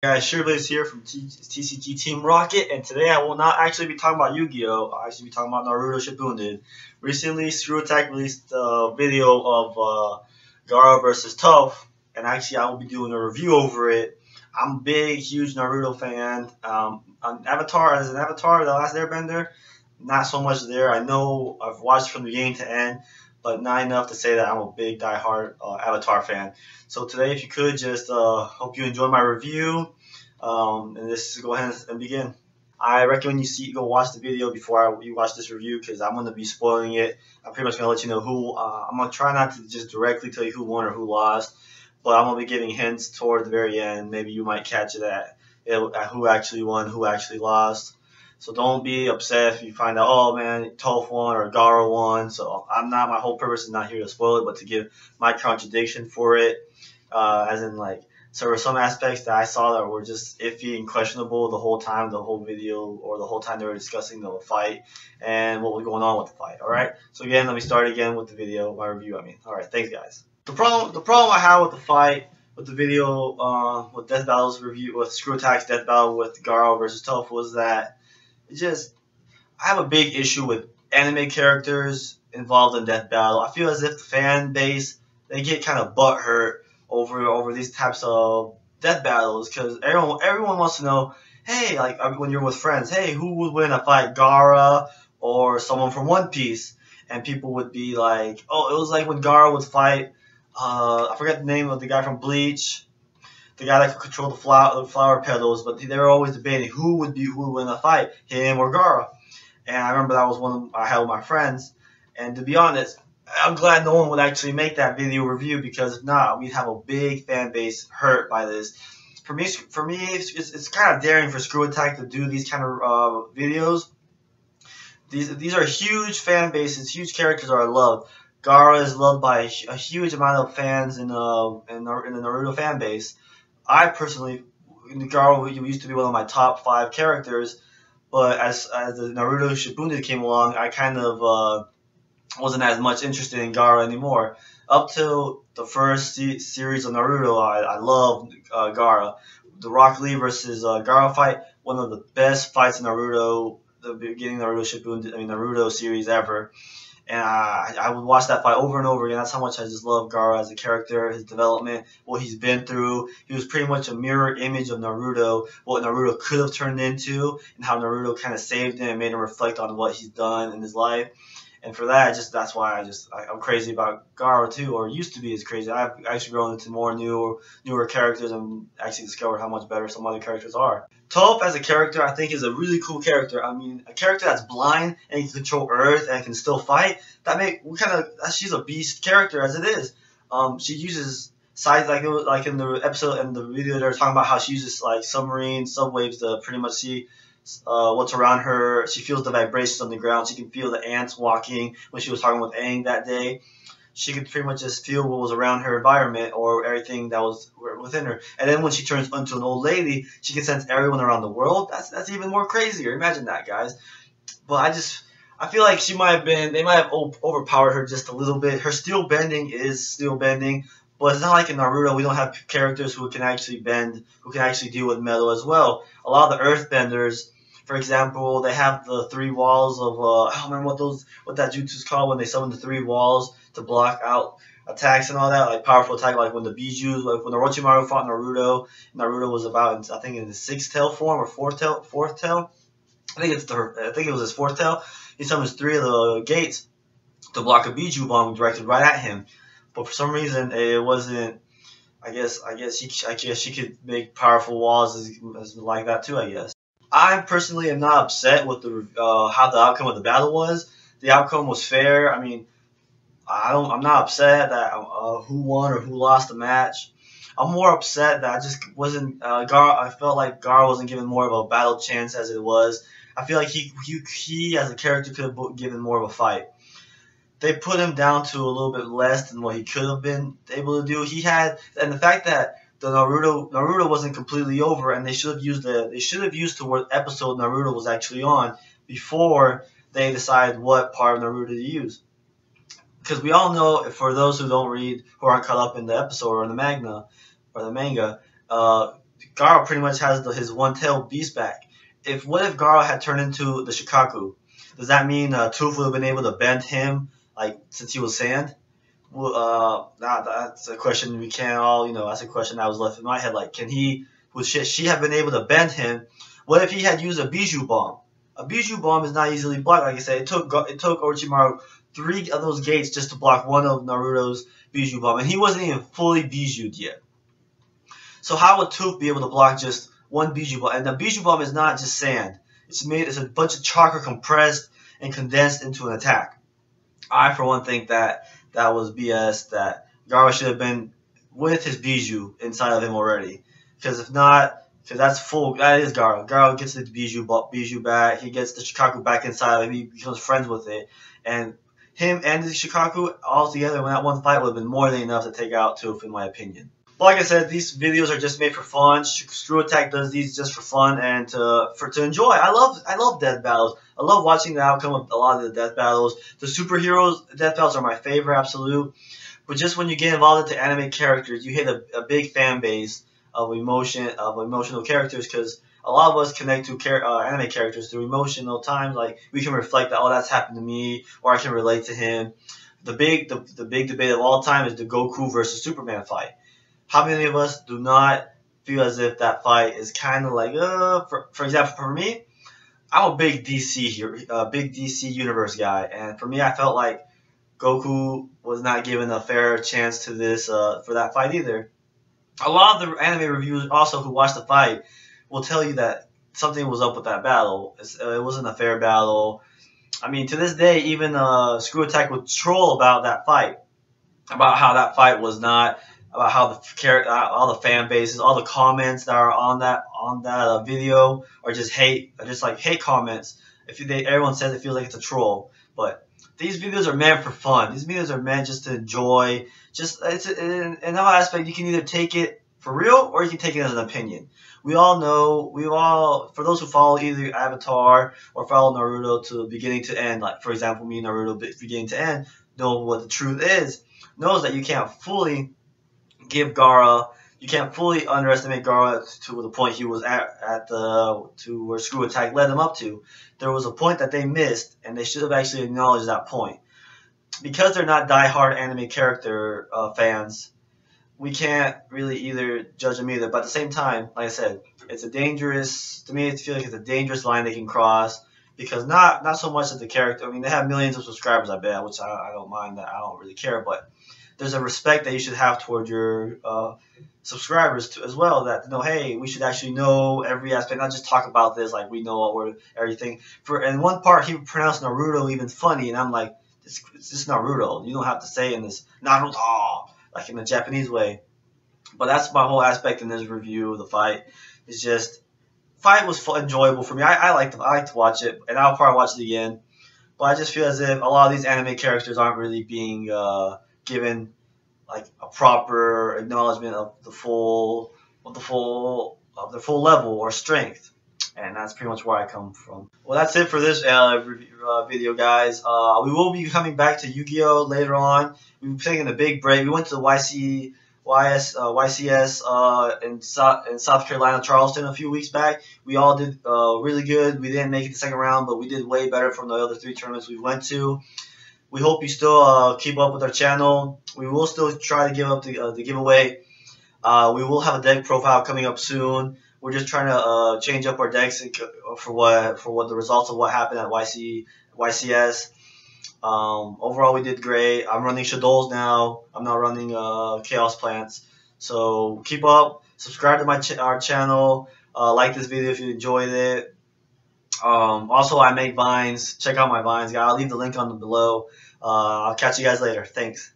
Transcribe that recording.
Guys, Sherblaze here from TCG Team Rocket, and today I will not actually be talking about Yu-Gi-Oh! I'll actually be talking about Naruto Shippuden. Recently, Screw Attack released a video of Gaara versus Toph, and actually I will be doing a review over it. I'm a big, huge Naruto fan. As an Avatar, The Last Airbender, not so much there. I know I've watched from the beginning to end, but not enough to say that I'm a big, die-hard Avatar fan. So today, if you could just hope you enjoy my review, and let's go ahead and begin. I recommend go watch the video before you watch this review because I'm gonna be spoiling it. I'm pretty much gonna let you know who. I'm gonna try not to just directly tell you who won or who lost, but I'm gonna be giving hints toward the very end. Maybe you might catch it at who actually won, who actually lost. So don't be upset if you find out, oh man, Toph won or Gaara won. So my whole purpose is not here to spoil it, but to give my contradiction for it. As in like, so there were some aspects that I saw that were just iffy and questionable the whole time, the whole video, or the whole time they were discussing the fight and what was going on with the fight. All right. So again, let me start again with the video, my review. All right. Thanks, guys. The problem I had with the fight, with the video, with Death Battle's review, with Screw Attack's Death Battle with Gaara versus Toph was that it just, I have a big issue with anime characters involved in Death Battle. I feel as if the fan base, they get kind of butthurt over these types of death battles because everyone wants to know, hey, like when you're with friends, hey, who would win a fight, Gaara or someone from One Piece? And people would be like, oh, it was like when Gaara would fight, I forget the name of the guy from Bleach, the guy that could control the flower petals, but they were always debating who would win a fight, him or Gaara. And I remember that was one I had with my friends. And to be honest, I'm glad no one would actually make that video review because if not, we'd have a big fan base hurt by this. For me, it's kind of daring for Screw Attack to do these kind of videos. These are huge fan bases, huge characters are loved. Gaara is loved by a huge amount of fans in the Naruto fan base. I personally, Gaara used to be one of my top 5 characters, but as the Naruto Shippuden came along, I kind of wasn't as much interested in Gaara anymore. Up till the first series of Naruto, I loved Gaara. The Rock Lee versus Gaara fight, one of the best fights in Naruto, the beginning Naruto Shippuden, Naruto series ever. And I would watch that fight over and over again. That's how much I just love Gaara as a character, his development, what he's been through. He was pretty much a mirror image of Naruto, what Naruto could have turned into, and how Naruto kind of saved him and made him reflect on what he's done in his life. And for that, that's why I'm crazy about Gaara too, or used to be as crazy. I've actually grown into more newer characters and actually discovered how much better some other characters are. Toph as a character, I think, is a really cool character. I mean, a character that's blind and can control Earth and can still fight. She's a beast character as it is. She uses sides like in the episode and the video they're talking about how she uses like submarine subwaves to pretty much see what's around her. She feels the vibrations on the ground. She can feel the ants walking when she was talking with Aang that day. She could pretty much just feel what was around her environment or everything that was within her. And then when she turns into an old lady, she can sense everyone around the world. That's even more crazier. Imagine that, guys. But I feel like they might have overpowered her just a little bit. Her steel bending is steel bending, but it's not like in Naruto we don't have characters who can actually bend, who can actually deal with metal as well. A lot of the earthbenders, for example, they have the 3 walls of I don't remember what that jutsu is called when they summon the 3 walls to block out attacks and all that, like powerful attack, like when the Bijus, like when Orochimaru fought Naruto. Naruto was about, I think, in the 6th tail form or 4th tail. I think it was his 4th tail. He summons 3 of the gates to block a Biju bomb directed right at him. But for some reason, it wasn't. I guess she could make powerful walls as like that too. I guess. I personally am not upset with how the outcome of the battle was. The outcome was fair. I mean, I'm not upset that who won or who lost the match. I'm more upset that I just wasn't I felt like Gaara wasn't given more of a battle chance as it was. I feel like he as a character could have given more of a fight. They put him down to a little bit less than what he could have been able to do. And the fact that the Naruto wasn't completely over, and they should have used the episode Naruto was actually on before they decide what part of Naruto to use. Because we all know, for those who don't read, who aren't caught up in the episode or in the manga, Gaara pretty much has his one-tailed beast back. What if Gaara had turned into the Shikaku? Does that mean Toph would have been able to bend him like since he was sand? Well, that's a question we can't all, that's a question that was left in my head. Like, would she have been able to bend him? What if he had used a Bijou Bomb? A Bijou Bomb is not easily blocked. Like I said, it took Orochimaru 3 of those gates just to block one of Naruto's Bijou Bomb, and he wasn't even fully Bijou'd yet. So how would Toph be able to block just one Bijou Bomb? And the Bijou Bomb is not just sand. It's a bunch of chakra compressed and condensed into an attack. I, for one, think that was BS, that Gaara should have been with his Bijou inside of him already. Because if not, that is Gaara. Gaara gets the Bijou back, he gets the Shikaku back inside of him, he becomes friends with it. And him and the Shikaku all together in that one fight would have been more than enough to take out Toph, in my opinion. But like I said, these videos are just made for fun. Screw Attack does these just for fun and to enjoy. I love death battles. I love watching the outcome of a lot of the death battles. The superheroes death battles are my favorite, absolute. But just when you get involved into anime characters, you hit a big fan base of emotional characters, because a lot of us connect to anime characters through emotional times. Like, we can reflect that, oh, that's happened to me, or I can relate to him. The big debate of all time is the Goku versus Superman fight. How many of us do not feel as if that fight is kind of like, for example, for me, I'm a big DC universe guy, and for me, I felt like Goku was not given a fair chance to this for that fight either. A lot of the anime reviewers also who watch the fight will tell you that something was up with that battle. It wasn't a fair battle. I mean, to this day, even Screw Attack would troll about that fight, about how that fight was not, about how all the fan bases, all the comments that are on that video are just hate comments. Everyone says it feels like it's a troll, but these videos are meant for fun. These videos are meant just to enjoy. In another aspect, you can either take it for real or you can take it as an opinion. For those who follow either Avatar or follow Naruto to beginning to end, like for example me, Naruto beginning to end, know what the truth is, knows that you can't fully underestimate Gaara to the point he was to where Screw Attack led him up to. There was a point that they missed, and they should have actually acknowledged that point. Because they're not die-hard anime character fans, we can't really either judge them either. But at the same time, like I said, to me, it feels like it's a dangerous line they can cross, because not so much of the character. I mean, they have millions of subscribers, I bet, which I don't mind that. I don't really care, but there's a respect that you should have toward your subscribers as well. That hey, we should actually know every aspect, not just talk about this like we know everything. In one part, he pronounced Naruto even funny, and I'm like, it's just Naruto. You don't have to say in this Naruto like in the Japanese way. But that's my whole aspect in this review of the fight. It's just fight was enjoyable for me. I like to watch it, and I'll probably watch it again. But I just feel as if a lot of these anime characters aren't really being given like a proper acknowledgement of their full level or strength, and that's pretty much where I come from. Well, that's it for this video, guys. We will be coming back to Yu-Gi-Oh later on. We've been taking a big break. We went to the YCS in South Carolina, Charleston, a few weeks back. We all did really good. We didn't make it the second round, but we did way better from the other 3 tournaments we went to. We hope you still keep up with our channel. We will still try to give up the giveaway. We will have a deck profile coming up soon. We're just trying to change up our decks for what the results of what happened at YCS. Overall, we did great. I'm running Shadows now. I'm not running Chaos Plants. So keep up. Subscribe to our channel. Like this video if you enjoyed it. Also, I make vines. Check out my vines, guys. I'll leave the link on below. I'll catch you guys later. Thanks.